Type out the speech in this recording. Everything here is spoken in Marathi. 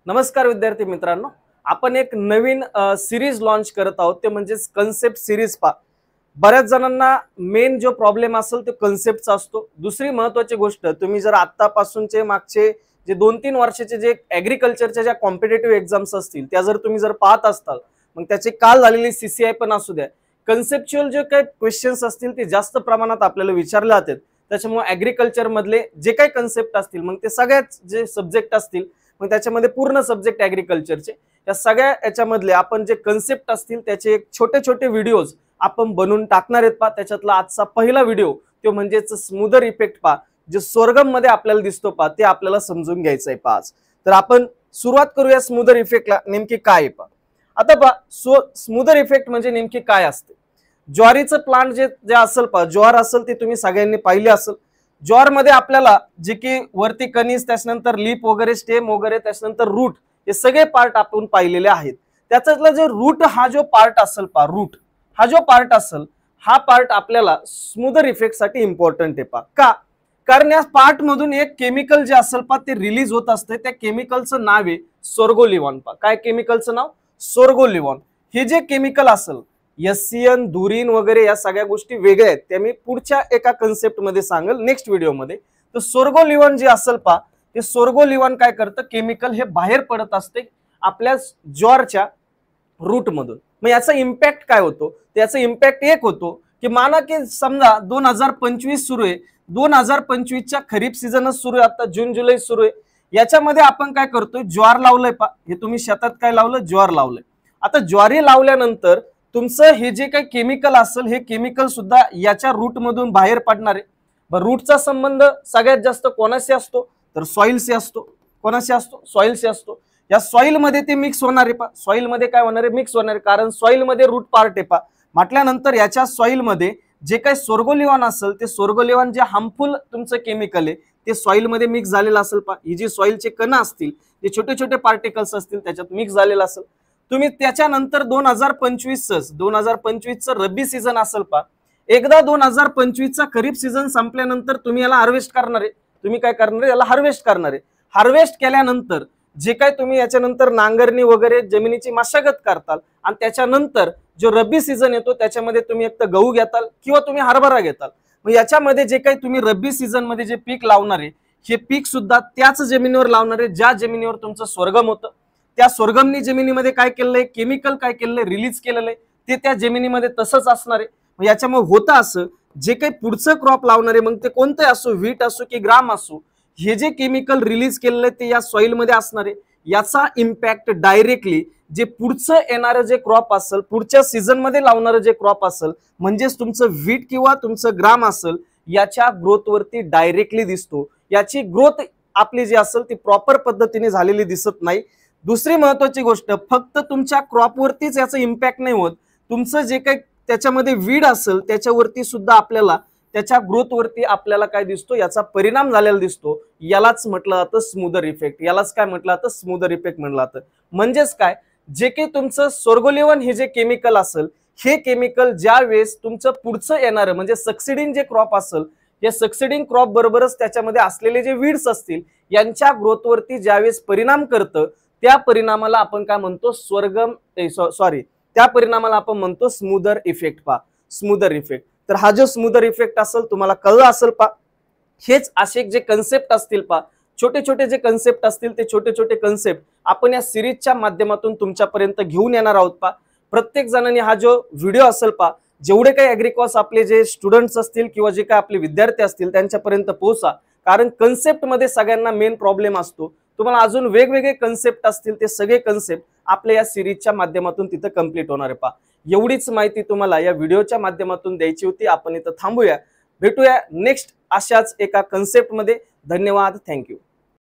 नमस्कार विद्यार्थी मित्रांनो, आपण एक नवीन सिरीज लॉन्च करत आहोत ते म्हणजे कन्सेप्ट सिरीज पा। बऱ्याच जणांना मेन जो प्रॉब्लेम असेल तो कन्सेप्टचा असतो। दुसरी महत्त्वाची गोष्ट, तुम्ही जर आतापासूनचे मागचे जे 2-3 वर्षाचे जे ॲग्रीकल्चरच्या ज्या कॉम्पिटिटिव्ह एक्झाम्स असतील त्या जर तुम्ही पाहत असताल, मग त्याचे काल झालेली सीसीआय पण असू द्या, कन्सेप्च्युअल जे काही क्वेश्चन्स असतील ते जास्त प्रमाणात आपल्याला विचारले जातात। त्याच्यामुळे ॲग्रीकल्चर मधले जे काही कन्सेप्ट असतील, मग ते सगळ्याच जे सब्जेक्ट असतील, मग त्याच्यामध्ये पूर्ण सब्जेक्ट ॲग्रीकल्चरचे या सगळ्या याच्यामधले आपण जे कन्सेप्ट असतील त्याचे एक छोटे छोटे व्हिडिओज आपण बनवून टाकणार आहेत पा। त्याच्यातला आजचा पहिला व्हिडिओ तो म्हणजे स्मूदर इफेक्ट पा, जे स्वर्गम मध्ये आपल्याला दिसतो पा, ते आपल्याला समजून घ्यायचं आहे पा आज। तर आपण सुरुवात करूया स्मूदर इफेक्टला नेमकी काय आहे पा। आता पा, स्मूदर इफेक्ट म्हणजे नेमकी काय असते। ज्वारीचं प्लांट जे असेल पा, ज्वार असेल ते तुम्ही सगळ्यांनी पाहिले असेल। ज्वार मध्ये आपल्याला जे की वरती कणीस, त्याच्यानंतर लीप वगैरे, स्टेम वगैरे, त्याच्यानंतर रूट, हे सगळे पार्ट आपण पाहिलेले आहेत। त्याच्यातला जो रूट हा जो पार्ट असेल पा, रूट हा जो पार्ट असेल, हा पार्ट आपल्याला स्मूदर इफेक्ट साठी इम्पॉर्टंट आहे पा। का? कारण या पार्ट मधून एक केमिकल जे असेल पा ते रिलीज होत असते। त्या केमिकलचं नाव आहे सोर्गोलिव्हॉन पा। काय केमिकलचं नाव? सोर्गोलिव्हॉन। हे जे केमिकल असेल, एससीएन, धुरीन वगैरे या सगळ्या गोष्टी वेगळ्या आहेत, त्या मी पुढच्या एका कन्सेप्ट मध्ये सांगेल नेक्स्ट व्हिडिओ मध्ये। तर सोर्गोलिव्हॉन जे असेल पा, ते सोर्गोलिव्हॉन काय करतं, केमिकल हे बाहेर पडत असते आपल्या ज्वारच्या रूट मधून। मग याचा इम्पॅक्ट काय होतो? त्याचा इम्पॅक्ट एक होतो की माना की समजा 2025 सुरू आहे, 2025च्या खरीप सीझनच सुरू आहे, आता जून जुलै सुरू आहे। याच्यामध्ये आपण काय करतोय, ज्वार लावलंय पा, हे तुम्ही शेतात काय लावलं, ज्वार लावलंय। आता ज्वारी लावल्यानंतर तुमचं हे जे काही केमिकल असेल, हे केमिकल सुद्धा याच्या रूट मधून बाहेर पडणार आहे। रूटचा संबंध सगळ्यात जास्त कोणाशी असतो, तर सॉइलशी असतो। कोणाशी असतो? सॉइलशी असतो। या सॉइल मध्ये ते मिक्स होणार आहे पा। सॉइल मध्ये काय होणार आहे? मिक्स होणार आहे, कारण सॉइल मध्ये रूट पार्ट आहे पा। म्हटल्यानंतर याच्या सॉइल मध्ये जे काही सोर्गोलिव्हॉन असेल, ते सोर्गोलिव्हॉन जे हार्मफुल तुमचं केमिकल आहे ते सॉइल मध्ये मिक्स झालेलं असेल पा। ही जी सॉइलचे कण असतील, जे छोटे छोटे पार्टिकल्स असतील, त्याच्यात मिक्स झालेलं असेल। तुम्ही त्याच्यानंतर 2025चं रब्बी सीझन असेल पा, एकदा 2025चा खरीप सीझन संपल्यानंतर तुम्ही याला हार्वेस्ट करणार आहे। तुम्ही काय करणार आहे? याला हार्वेस्ट करणार आहे। हार्वेस्ट केल्यानंतर जे काय तुम्ही याच्यानंतर नांगरणी वगैरे जमिनीची मशागत करताल, आणि त्याच्यानंतर जो रब्बी सीझन येतो त्याच्यामध्ये तुम्ही एक तर गहू घेताल किंवा तुम्ही हरभरा घेताल। मग याच्यामध्ये जे काही तुम्ही रब्बी सीझन मध्ये जे पीक लावणार आहे, हे पीक सुद्धा त्याच जमिनीवर लावणार आहे ज्या जमिनीवर तुमचं स्वर्गम होतं। त्या स्वर्गमनी जमिनीमध्ये काय केलंय, केमिकल काय केलंय, रिलीज केलेलं आहे, ते त्या जमिनीमध्ये तसंच असणार आहे। याच्यामुळे होतं असं, जे काही पुढचं क्रॉप लावणार आहे, मग ते कोणतं असो, व्हीट असो की ग्राम असो, हे जे केमिकल रिलीज केलेलं आहे ते या सॉइल मध्ये असणार आहे। याचा इम्पॅक्ट डायरेक्टली जे पुढचं येणारं जे क्रॉप असेल, पुढच्या सीझन मध्ये लावणारं जे क्रॉप असेल, म्हणजेच तुमचं व्हीट किंवा तुमचं ग्राम असेल, याच्या ग्रोथ वरती डायरेक्टली दिसतो। याची ग्रोथ आपली जी असेल ती प्रॉपर पद्धतीने झालेली दिसत नाही। दुसरी महत्वाची गोष्ट, फक्त तुमच्या क्रॉप वरतीच याचा इम्पॅक्ट नाही होत, तुमचं जे काही त्याच्यामध्ये वीड असेल त्याच्यावरती सुद्धा आपल्याला, त्याच्या ग्रोथ वरती आपल्याला काय दिसतो, याचा परिणाम झालेला दिसतो। यालाच म्हटलं जातं स्मूदर इफेक्ट। यालाच काय म्हटलं जातं? स्मूदर इफेक्ट म्हटलं जातं। म्हणजेच काय, जे काही तुमचं सोर्गोलिव्हॉन हे जे केमिकल असेल, हे केमिकल ज्या वेळेस तुमचं पुढचं येणारं म्हणजे सक्सिडिंग जे क्रॉप असेल, या सक्सिडिंग क्रॉप बरोबरच त्याच्यामध्ये असलेले जे वीड्स असतील, यांच्या ग्रोथ वरती ज्यावेळेस परिणाम करतं, त्या परिणामाला आपण काय म्हणतो, त्या परिणामाला आपण म्हणतो स्मूदर इफेक्ट पा। Smoother effect. तर हा जो स्मूदर इफेक्ट असेल, तुम्हाला कळलं असेल पा। हेच असे जे कन्सेप्ट असतील पा, छोटे छोटे जे कन्सेप्ट असतील, ते छोटे छोटे कन्सेप्ट आपण या सिरीजच्या माध्यमातून तुमच्यापर्यंत घेऊन येणार आहोत पा। प्रत्येक जणांनी हा जो व्हिडिओ असेल पा, जेवढे काही ॲग्रिकॉस आपले जे स्टुडंट्स असतील किंवा जे काही आपले विद्यार्थी असतील त्यांच्यापर्यंत पोहोचा, कारण कन्सेप्ट मध्ये सगळ्यांना मेन प्रॉब्लेम असतो। तुम्हाला अजून वेगवेगळे कन्सेप्ट असतील, ते सगळे कन्सेप्ट आपल्या या सिरीजच्या माध्यमातून तिथे कंप्लीट होणार आहे पा। एवढीच माहिती तुम्हाला या व्हिडिओच्या माध्यमातून द्यायची होती। आपण इथं थांबूया, भेटूया नेक्स्ट अशाच एका कन्सेप्ट मध्ये। धन्यवाद, थँक्यू।